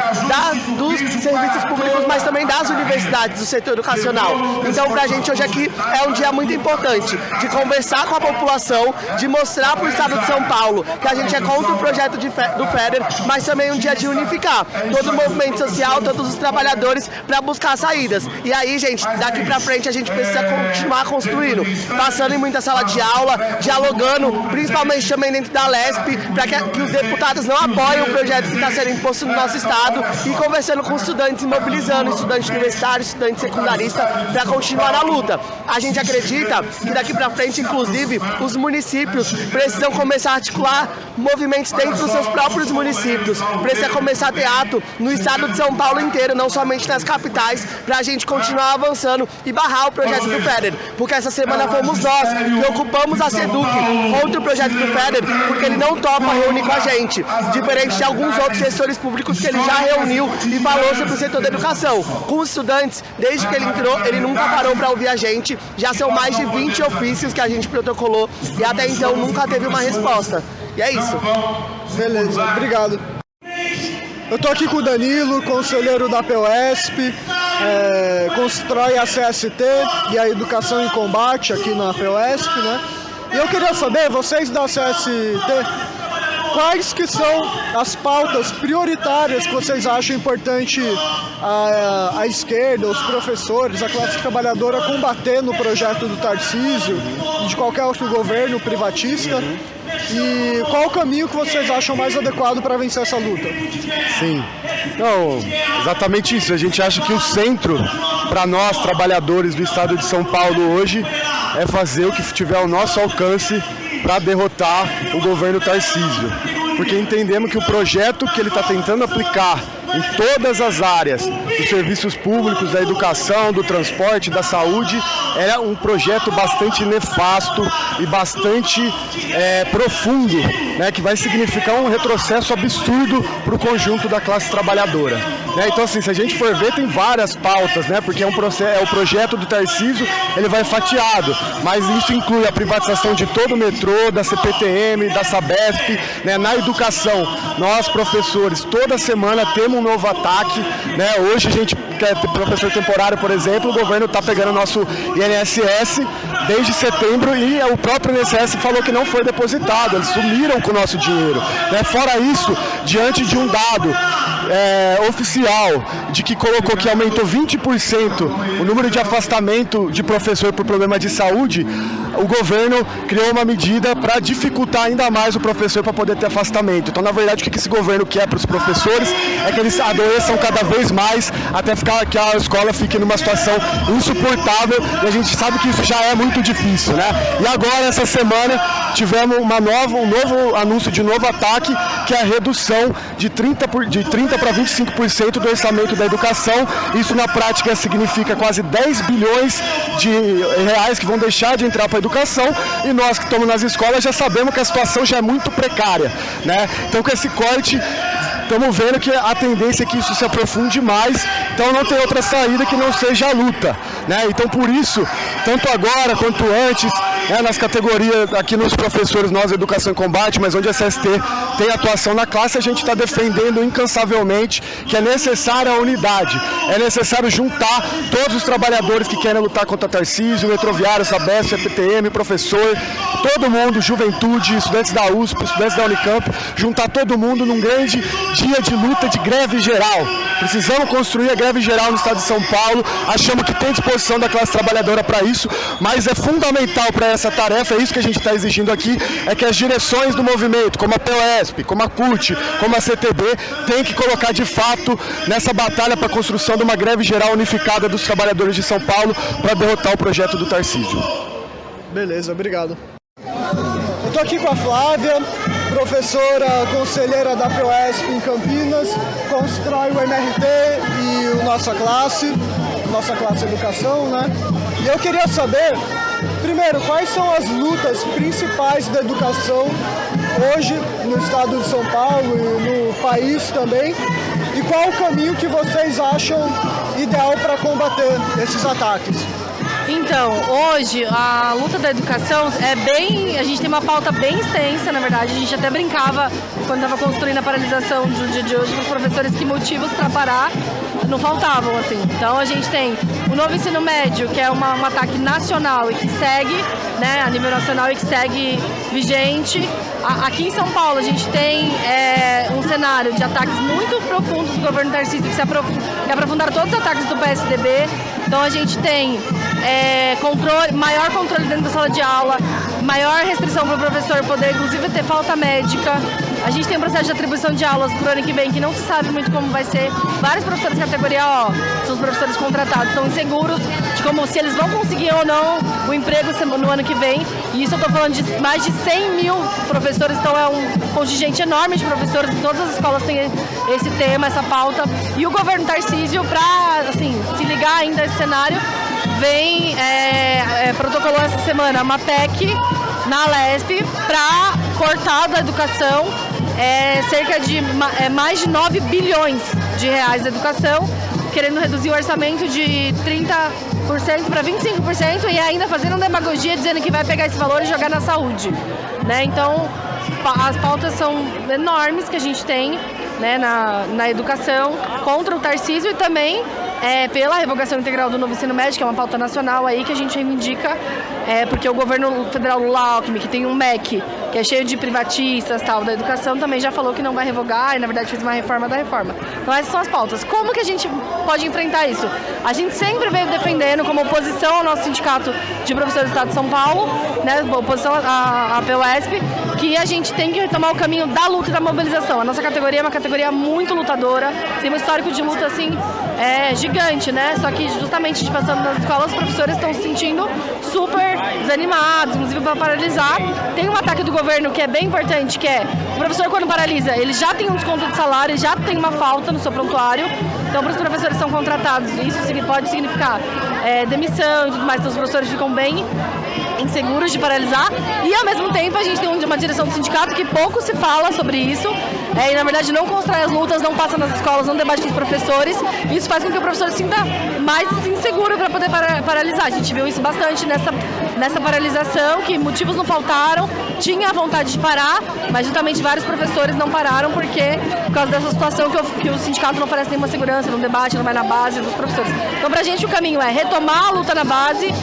dos serviços públicos, mas também das universidades, do setor educacional. Então, pra gente hoje aqui é um dia muito importante de conversar com a população, de mostrar para o estado de São Paulo que a gente é contra o projeto do FEDER, mas também um dia de unificar todo o movimento social, todos os trabalhadores, para buscar saídas. E aí, gente, daqui para frente a gente precisa continuar construindo, passando em muita sala de aula, dialogando, principalmente também dentro da LESP, para que os deputados não apoiem o projeto que está sendo imposto no nosso estado, e conversando com estudantes, mobilizando estudantes universitários, estudantes secundaristas, para continuar na luta. A gente acredita que daqui para frente, inclusive, os municípios precisam começar a articular movimentos dentro dos seus próprios municípios. Precisa começar a ter ato no estado de São Paulo inteiro, não somente nas capitais, para a gente continuar avançando e barrar o projeto do FEDER. Porque essa semana fomos nós que ocupamos a SEDUC contra o projeto do FEDER, porque ele não topa reunir com a gente, diferente de alguns outros gestores públicos que ele já reuniu e falou sobre o setor da educação. Com os estudantes, desde que ele entrou, ele nunca parou para ouvir a gente. Já são mais de 20 ofícios que a gente protocolou e até então nunca teve uma resposta. E é isso. Beleza, obrigado. Eu tô aqui com o Danilo, conselheiro da POSP, constrói a CST e a Educação em Combate aqui na POSP, né? E eu queria saber, vocês da CST, quais que são as pautas prioritárias que vocês acham importante a esquerda, os professores, a classe trabalhadora combater no projeto do Tarcísio e de qualquer outro governo privatista? E qual o caminho que vocês acham mais adequado para vencer essa luta? Sim, não, exatamente isso. A gente acha que o centro para nós, trabalhadores do estado de São Paulo hoje, é fazer o que tiver ao nosso alcance para derrotar o governo Tarcísio. Porque entendemos que o projeto que ele está tentando aplicar em todas as áreas, dos serviços públicos, da educação, do transporte, da saúde, é um projeto bastante nefasto e bastante profundo, né, que vai significar um retrocesso absurdo para o conjunto da classe trabalhadora. né? Então, assim, se a gente for ver, tem várias pautas, né? Porque é o projeto do Tarcísio, ele vai fatiado, mas isso inclui a privatização de todo o metrô, da CPTM, da Sabesp, né? Na educação, nós, professores, toda semana temos um novo ataque, né? Hoje a gente quer ter professor temporário, por exemplo, o governo está pegando o nosso INSS desde setembro e o próprio INSS falou que não foi depositado, eles sumiram com o nosso dinheiro, né? Fora isso, diante de um dado oficial de que colocou que aumentou 20% o número de afastamento de professor por problema de saúde, o governo criou uma medida para dificultar ainda mais o professor para poder ter afastamento. Então, na verdade, o que esse governo quer para os professores é que eles adoeçam cada vez mais até que a escola fique numa situação insuportável, e a gente sabe que isso já é muito difícil, né? E agora, essa semana, tivemos um novo anúncio de novo ataque, que é a redução de 30 para 25% do orçamento da educação. Isso, na prática, significa quase 10 bilhões de reais que vão deixar de entrar para a educação, e nós que estamos nas escolas já sabemos que a situação já é muito precária, né? Então, com esse corte, estamos vendo que a tendência é que isso se aprofunde mais, então não tem outra saída que não seja a luta, né? Então, por isso, tanto agora quanto antes, né, nas categorias, aqui nos professores, nós, Educação em Combate, mas onde a CST tem atuação na classe, a gente está defendendo incansavelmente que é necessária a unidade, é necessário juntar todos os trabalhadores que querem lutar contra Tarcísio, Metroviário, Sabesp, PTM, professor, todo mundo, juventude, estudantes da USP, estudantes da Unicamp, juntar todo mundo num grande dia de luta, de greve geral. Precisamos construir a greve geral no estado de São Paulo, achamos que tem disposição da classe trabalhadora para isso, mas é fundamental para essa tarefa, é isso que a gente está exigindo aqui, é que as direções do movimento, como a POSP, como a CUT, como a CTB, tem que colocar de fato nessa batalha para a construção de uma greve geral unificada dos trabalhadores de São Paulo para derrotar o projeto do Tarcísio. Beleza, obrigado. Eu estou aqui com a Flávia, professora conselheira da POSP em Campinas, constrói o MRT e a nossa classe Educação, né? E eu queria saber, primeiro, quais são as lutas principais da educação hoje no estado de São Paulo e no país também, e qual o caminho que vocês acham ideal para combater esses ataques? Então, hoje a luta da educação a gente tem uma pauta bem extensa, na verdade. A gente até brincava quando estava construindo a paralisação do dia de hoje com os professores que motivos para parar não faltavam, assim. Então a gente tem o novo ensino médio, que é um ataque nacional e que segue, né, a nível nacional e que segue vigente. Aqui em São Paulo a gente tem um cenário de ataques muito profundos do governo Tarcísio, que aprofundaram todos os ataques do PSDB. Então a gente tem maior controle dentro da sala de aula, maior restrição para o professor poder, inclusive, ter falta médica. A gente tem um processo de atribuição de aulas para o ano que vem que não se sabe muito como vai ser. Vários professores de categoria O, são os professores contratados, estão inseguros de se eles vão conseguir ou não o emprego no ano que vem. E isso eu estou falando de mais de 100 mil professores, então é um contingente enorme de professores. Todas as escolas têm esse tema, essa pauta. E o governo Tarcísio, para se ligar ainda a esse cenário, protocolou essa semana uma PEC na Alesp para cortar da educação cerca de mais de 9 bilhões de reais da educação, querendo reduzir o orçamento de 30% para 25% e ainda fazendo demagogia dizendo que vai pegar esse valor e jogar na saúde, né? Então, as pautas são enormes que a gente tem, né, na educação contra o Tarcísio e também pela revogação integral do novo ensino médio, que é uma pauta nacional aí que a gente reivindica, porque o governo federal Lula-Alckmin, que tem um MEC, que é cheio de privatistas tal, da educação, também já falou que não vai revogar e, na verdade, fez uma reforma da reforma. Então, essas são as pautas. Como que a gente pode enfrentar isso? A gente sempre veio defendendo, como oposição ao nosso sindicato de professores do Estado de São Paulo, né, oposição à POSP, que a gente tem que retomar o caminho da luta e da mobilização. A nossa categoria é uma categoria muito lutadora, tem um histórico de luta, assim, gigante, né? Só que justamente passando nas escolas, os professores estão se sentindo super desanimados, inclusive para paralisar. Tem um ataque do governo que é bem importante, que é o professor, quando paralisa, ele já tem um desconto de salário, já tem uma falta no seu prontuário. Então, para os professores que são contratados, isso pode significar demissão e tudo mais. Então, os professores ficam bem inseguros de paralisar. E, ao mesmo tempo, a gente tem uma direção do sindicato que pouco se fala sobre isso. e na verdade não constrói as lutas, não passa nas escolas, não debate com os professores. Isso faz com que o professor se sinta mais inseguro para poder paralisar. A gente viu isso bastante nessa paralisação, que motivos não faltaram, tinha a vontade de parar, mas justamente vários professores não pararam por causa dessa situação que o sindicato não oferece nenhuma segurança, não debate, não vai na base dos professores. Então pra gente o caminho é retomar a luta na base,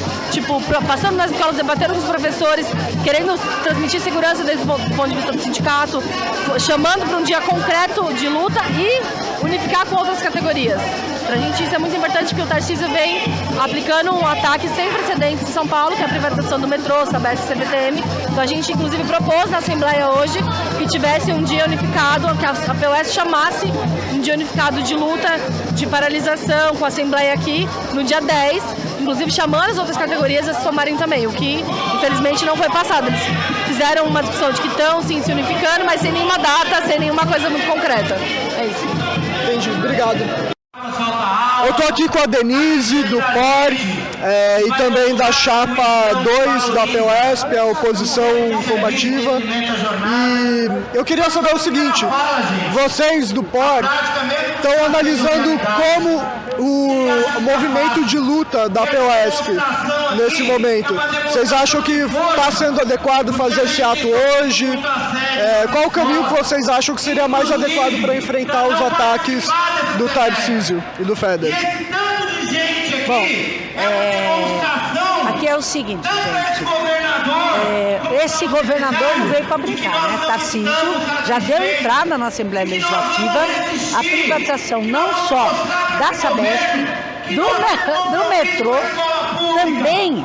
passando nas escolas, debatendo com os professores, querendo transmitir segurança desde o ponto de vista do sindicato, chamando para um dia concreto de luta e unificar com outras categorias. Pra gente isso é muito importante, porque o Tarcísio vem aplicando um ataque sem precedentes em São Paulo, que é a privatização do metrô, Sabesp e CPTM. Então a gente inclusive propôs na Assembleia hoje que tivesse um dia unificado, que a POS chamasse um dia unificado de luta, de paralisação com a Assembleia aqui no dia 10, inclusive chamando as outras categorias a se somarem também, o que infelizmente não foi passado. Eles fizeram uma discussão de que estão sim se unificando, mas sem nenhuma data, sem nenhuma coisa muito concreta. É isso. Entendi, obrigado. Eu estou aqui com a Denise, do POR, e também da chapa 2 da POSP, a oposição combativa. E eu queria saber o seguinte, vocês do POR estão analisando como o movimento de luta da POSP nesse momento. Vocês acham que está sendo adequado fazer esse ato hoje? Qual o caminho que vocês acham que seria mais adequado para enfrentar os ataques do Tarcísio e do Feder? Bom, aqui é o seguinte, gente, esse governador não veio para brincar, né? Tarcísio já deu entrada na Assembleia Legislativa, a privatização não só da Sabesp, do metrô, também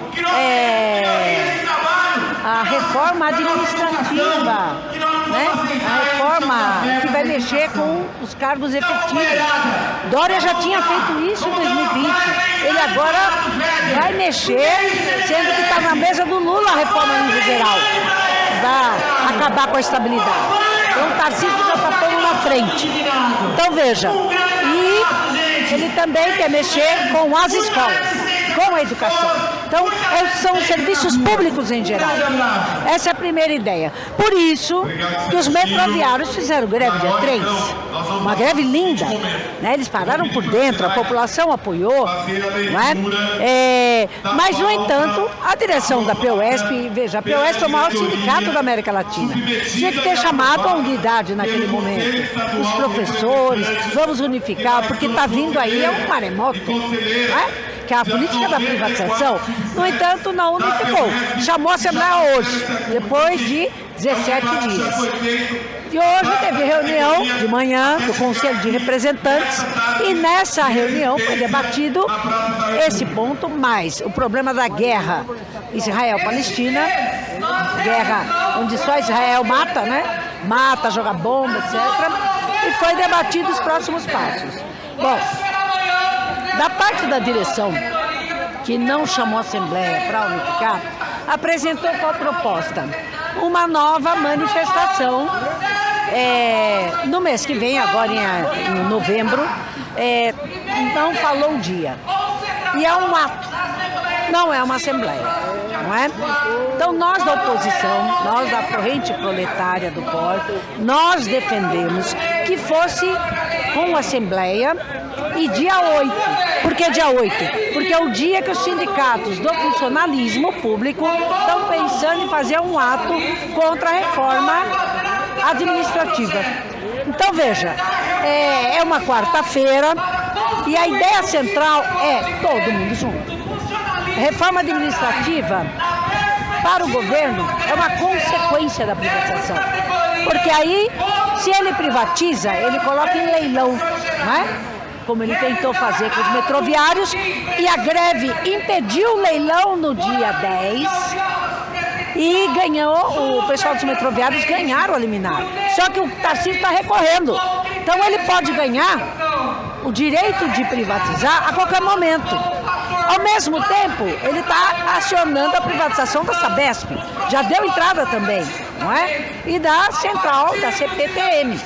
a reforma administrativa, né? A reforma que vai mexer com os cargos efetivos. Dória já tinha feito isso em 2020. Ele agora vai mexer, sendo que está na mesa do Lula a reforma geral, vai acabar com a estabilidade. Então o Tarcísio já está pondo na frente. Então veja, e ele também quer mexer com as escolas, com a educação. Então, são serviços públicos em geral. Essa é a primeira ideia. Por isso que os metroviários fizeram greve dia 3. Uma greve linda, né? Eles pararam por dentro, a população apoiou, não é? Mas, no entanto, a direção da POSP, veja, a POSP é o maior sindicato da América Latina. Tinha que ter chamado a unidade naquele momento. Os professores, vamos unificar, porque está vindo aí um maremoto, não é? Que é a política da privatização. No entanto, não unificou. Chamou a Assembleia hoje, depois de 17 dias. E hoje teve reunião de manhã do Conselho de Representantes e nessa reunião foi debatido esse ponto, mais o problema da guerra Israel-Palestina, guerra onde só Israel mata, né? Mata, joga bomba, etc. E foi debatido os próximos passos. Bom, da parte da direção, que não chamou a Assembleia para unificar, apresentou qual proposta? Uma nova manifestação no mês que vem, agora em novembro, não falou o dia. E é um ato, não é uma Assembleia, não é? Então nós da oposição, nós da corrente proletária do POR, nós defendemos que fosse com Assembleia e dia 8. Por que dia 8? Porque é o dia que os sindicatos do funcionalismo público estão pensando em fazer um ato contra a reforma administrativa. Então veja, é uma quarta-feira e a ideia central é todo mundo junto. A reforma administrativa para o governo é uma consequência da privatização. Porque aí, se ele privatiza, ele coloca em leilão, não é? Como ele tentou fazer com os metroviários, e a greve impediu o leilão no dia 10 e ganhou, o pessoal dos metroviários ganharam a liminar. Só que o Tarcísio está recorrendo. Então ele pode ganhar o direito de privatizar a qualquer momento. Ao mesmo tempo, ele está acionando a privatização da Sabesp. Já deu entrada também, não é? E da central, da CPTM.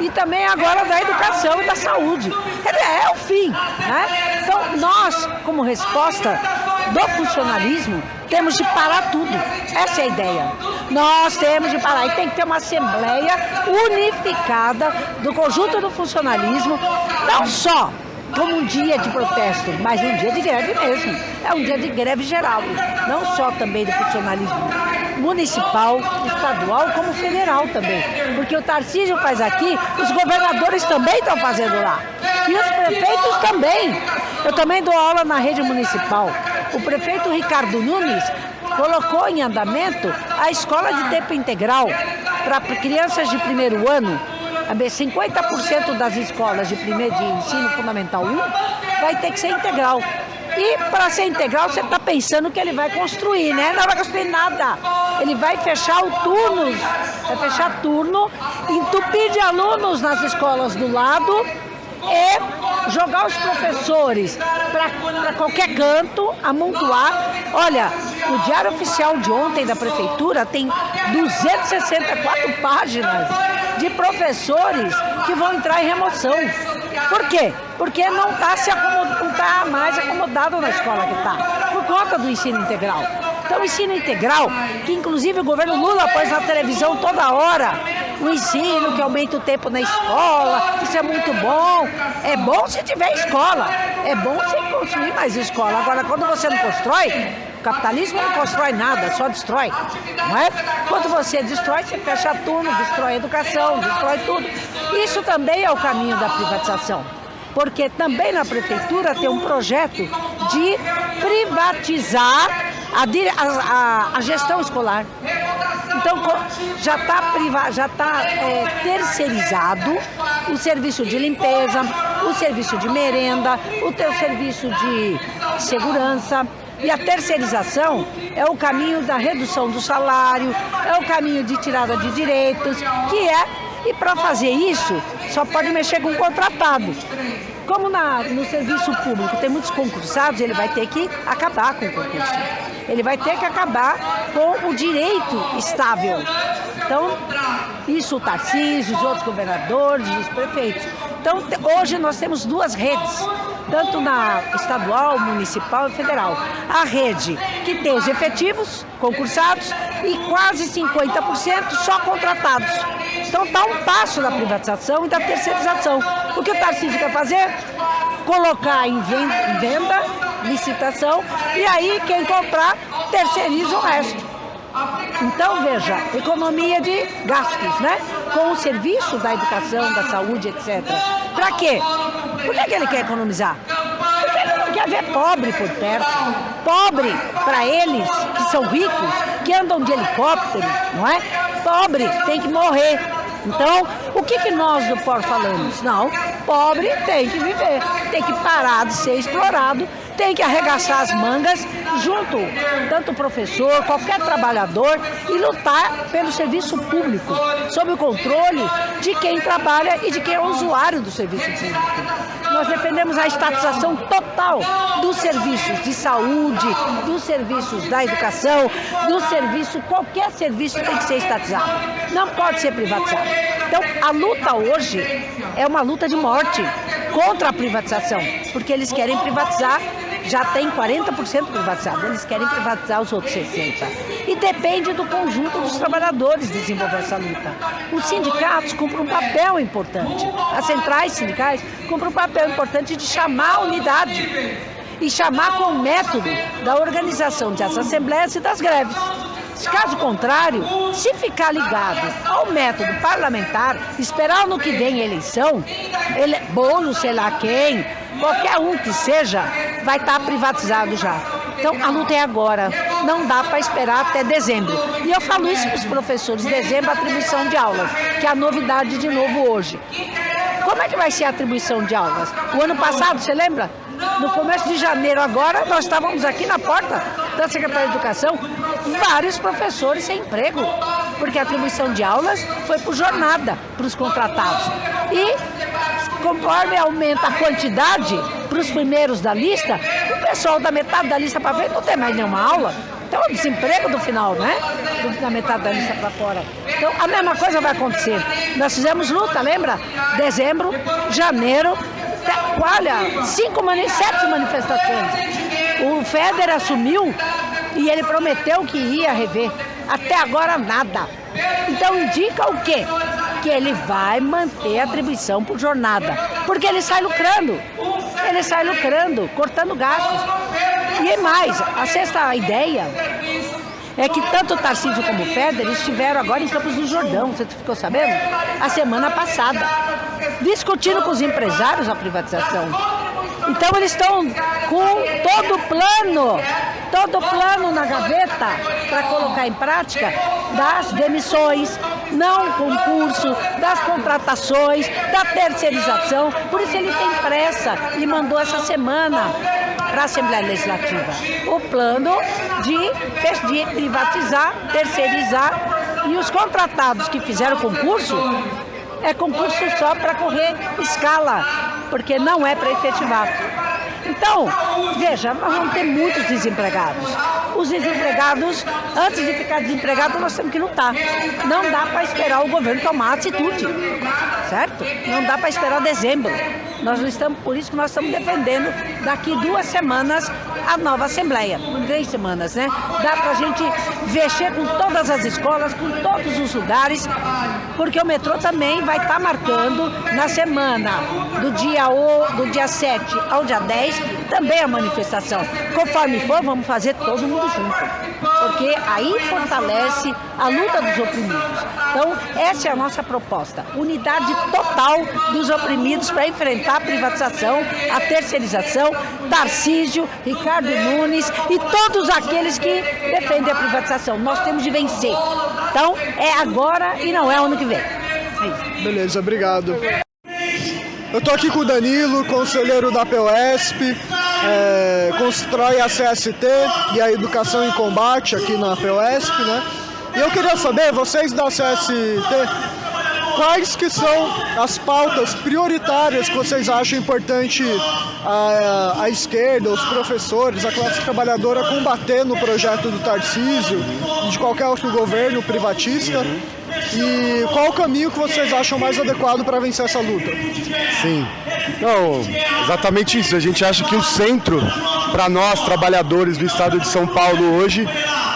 E também agora da educação e da saúde. É o fim, né? Então, nós, como resposta, do funcionalismo, temos de parar tudo. Essa é a ideia. Nós temos de parar. E tem que ter uma assembleia unificada do conjunto do funcionalismo, não só como um dia de protesto, mas um dia de greve mesmo. É um dia de greve geral, não só também do funcionalismo municipal, estadual, como federal também. Porque o Tarcísio faz aqui, os governadores também estão fazendo lá. E os prefeitos também. Eu também dou aula na rede municipal. O prefeito Ricardo Nunes colocou em andamento a escola de tempo integral para crianças de primeiro ano. 50% das escolas de ensino fundamental 1 vai ter que ser integral. E para ser integral, você está pensando que ele vai construir, né? Não vai construir nada. Ele vai fechar turno, entupir de alunos nas escolas do lado e jogar os professores para qualquer canto, amontoar. Olha, o Diário Oficial de ontem da Prefeitura tem 264 páginas de professores que vão entrar em remoção. Por quê? Porque não está mais acomodado na escola que está, por conta do ensino integral. Então, o ensino integral, que inclusive o governo Lula pôs na televisão toda hora, o ensino que aumenta o tempo na escola, isso é muito bom. É bom se tiver escola, é bom se construir mais escola. Agora, quando você não constrói, o capitalismo não constrói nada, só destrói, não é? Quando você destrói, você fecha turno, destrói a educação, destrói tudo. Isso também é o caminho da privatização. Porque também na prefeitura tem um projeto de privatizar a gestão escolar. Então já está terceirizado o serviço de limpeza, o serviço de merenda, o teu serviço de segurança. E a terceirização é o caminho da redução do salário, é o caminho de tirada de direitos, e para fazer isso só pode mexer com o contratado. Como no serviço público tem muitos concursados, ele vai ter que acabar com o concurso. Ele vai ter que acabar com o direito estável. Então, isso o Tarcísio, os outros governadores, os prefeitos. Então, hoje nós temos duas redes, tanto na estadual, municipal e federal. A rede que tem os efetivos concursados e quase 50% só contratados. Então está um passo da privatização e da terceirização. O que o Tarcísio quer fazer? Colocar em venda, licitação, e aí quem comprar terceiriza o resto. Então veja, economia de gastos, né? Com o serviço da educação, da saúde, etc. Para quê? Por que ele quer economizar? Porque ele não quer ver pobre por perto. Pobre para eles que são ricos, que andam de helicóptero, não é? Pobre tem que morrer. Então, o que nós do POR falamos? Não, pobre tem que viver, tem que parar de ser explorado, tem que arregaçar as mangas junto, tanto o professor, qualquer trabalhador, e lutar pelo serviço público, sob o controle de quem trabalha e de quem é usuário do serviço público. Nós defendemos a estatização total dos serviços de saúde, dos serviços da educação, do serviço, qualquer serviço tem que ser estatizado, não pode ser privatizado. Então, a luta hoje é uma luta de morte contra a privatização, porque eles querem privatizar, já tem 40% privatizado, eles querem privatizar os outros 60%. E depende do conjunto dos trabalhadores desenvolver essa luta. Os sindicatos cumprem um papel importante, as centrais sindicais cumprem um papel importante de chamar a unidade e chamar com o método da organização das assembleias e das greves. Caso contrário, se ficar ligado ao método parlamentar, esperar no que vem a eleição, Bolo, sei lá quem, qualquer um que seja, vai estar privatizado já. Então a luta é agora, não dá para esperar até dezembro. E eu falo isso para os professores, dezembro, atribuição de aulas, que é a novidade de novo hoje. Como é que vai ser a atribuição de aulas? O ano passado, você lembra? No começo de janeiro agora, nós estávamos aqui na porta da Secretaria de Educação, vários professores sem emprego, porque a atribuição de aulas foi por jornada para os contratados. E conforme aumenta a quantidade para os primeiros da lista, o pessoal da metade da lista para frente não tem mais nenhuma aula. Então, o desemprego do final, né? Da metade da lista para fora. Então, a mesma coisa vai acontecer. Nós fizemos luta, lembra? Dezembro, janeiro, olha, 7 manifestações. O Feder assumiu e ele prometeu que ia rever. Até agora nada. Então indica o quê? Que ele vai manter a atribuição por jornada. Porque ele sai lucrando. Ele sai lucrando, cortando gastos. E mais, a sexta ideia é que tanto o Tarcísio como o Feder estiveram agora em Campos do Jordão, você ficou sabendo? A semana passada, discutindo com os empresários a privatização. Então eles estão com todo o plano na gaveta para colocar em prática das demissões, não concurso, das contratações, da terceirização. Por isso ele tem pressa e mandou essa semana para a Assembleia Legislativa o plano de privatizar, terceirizar, e os contratados que fizeram concurso, é concurso só para correr escala, porque não é para efetivar. Então, veja, nós vamos ter muitos desempregados. Os desempregados, antes de ficar desempregado, nós temos que lutar. Não dá para esperar o governo tomar atitude, certo? Não dá para esperar dezembro. Por isso que nós estamos defendendo daqui 2 semanas a nova Assembleia, 3 semanas, né? Dá para a gente mexer com todas as escolas, com todos os lugares, porque o metrô também vai estar marcando na semana do dia 7 ao dia 10, também a manifestação. Conforme for, vamos fazer todo mundo junto, porque aí fortalece a luta dos oprimidos. Então, essa é a nossa proposta, unidade total dos oprimidos para enfrentar a privatização, a terceirização, Tarcísio, Ricardo Nunes e todos aqueles que defendem a privatização. Nós temos de vencer. Então, é agora e não é ano que vem. Beleza, obrigado. Eu estou aqui com o Danilo, conselheiro da POSP, constrói a CST e a Educação em Combate aqui na POSP, né? E eu queria saber, vocês da CST, quais que são as pautas prioritárias que vocês acham importante a esquerda, os professores, a classe trabalhadora combater no projeto do Tarcísio e de qualquer outro governo privatista? E qual o caminho que vocês acham mais adequado para vencer essa luta? Sim, não, exatamente isso. A gente acha que o centro para nós, trabalhadores do estado de São Paulo hoje,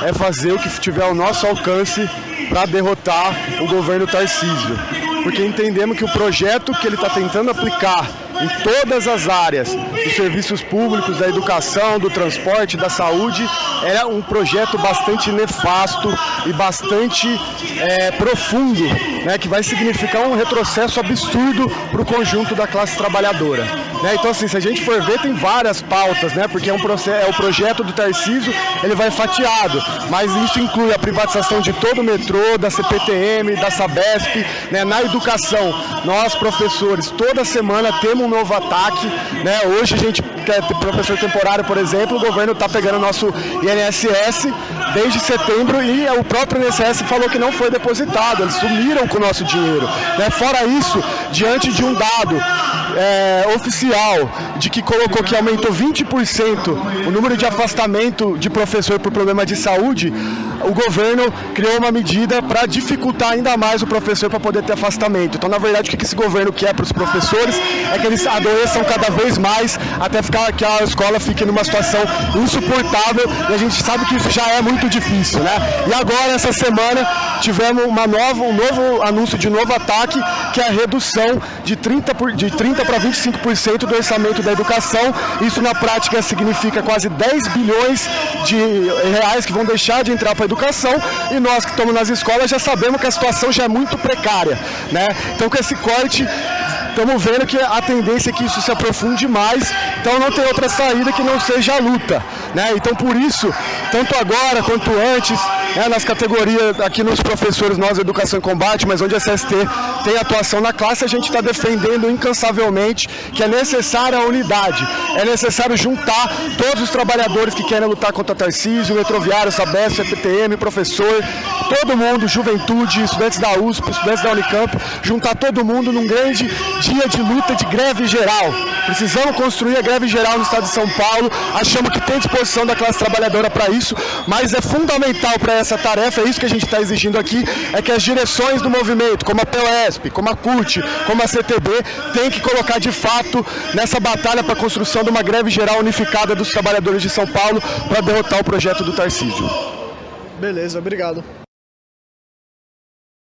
é fazer o que tiver ao nosso alcance para derrotar o governo Tarcísio. Porque entendemos que o projeto que ele está tentando aplicar em todas as áreas, dos serviços públicos, da educação, do transporte, da saúde, é um projeto bastante nefasto e bastante profundo, né, que vai significar um retrocesso absurdo para o conjunto da classe trabalhadora. Né? Então, assim, se a gente for ver, tem várias pautas, né, porque o projeto do Tarcísio, ele vai fatiado, mas isso inclui a privatização de todo o metrô, da CPTM, da Sabesp, né, na educação. Nós, professores, toda semana temos um novo ataque, né? Hoje a gente quer ter professor temporário, por exemplo, o governo está pegando o nosso INSS desde setembro e o próprio INSS falou que não foi depositado, eles sumiram com o nosso dinheiro. Né? Fora isso, diante de um dado oficial de que colocou que aumentou 20% o número de afastamento de professor por problema de saúde, o governo criou uma medida para dificultar ainda mais o professor para poder ter afastamento. Então, na verdade, o que esse governo quer para os professores é que eles adoeçam cada vez mais até que a escola fique numa situação insuportável, e a gente sabe que isso já é muito difícil, né? E agora, essa semana, tivemos um novo anúncio de novo ataque, que é a redução de 30 para 25% do orçamento da educação. Isso, na prática, significa quase 10 bilhões de reais que vão deixar de entrar para a educação, e nós que estamos nas escolas já sabemos que a situação já é muito precária, né? Então, com esse corte, estamos vendo que a tendência é que isso se aprofunde mais, então não tem outra saída que não seja a luta, né? Então, por isso, tanto agora quanto antes, né, nas categorias, aqui nos professores, nós, Educação em Combate, mas onde a CST tem atuação na classe, a gente está defendendo incansavelmente que é necessária a unidade, é necessário juntar todos os trabalhadores que querem lutar contra Tarcísio, Metroviário, Sabesp, CPTM, professor, todo mundo, juventude, estudantes da USP, estudantes da Unicamp, juntar todo mundo num grande dia de luta, de greve geral. Precisamos construir a greve geral no estado de São Paulo, achamos que tem disposição da classe trabalhadora para isso, mas é fundamental para essa tarefa, é isso que a gente está exigindo aqui, é que as direções do movimento, como a POSP, como a CUT, como a CTB, tem que colocar de fato nessa batalha para a construção de uma greve geral unificada dos trabalhadores de São Paulo para derrotar o projeto do Tarcísio. Beleza, obrigado.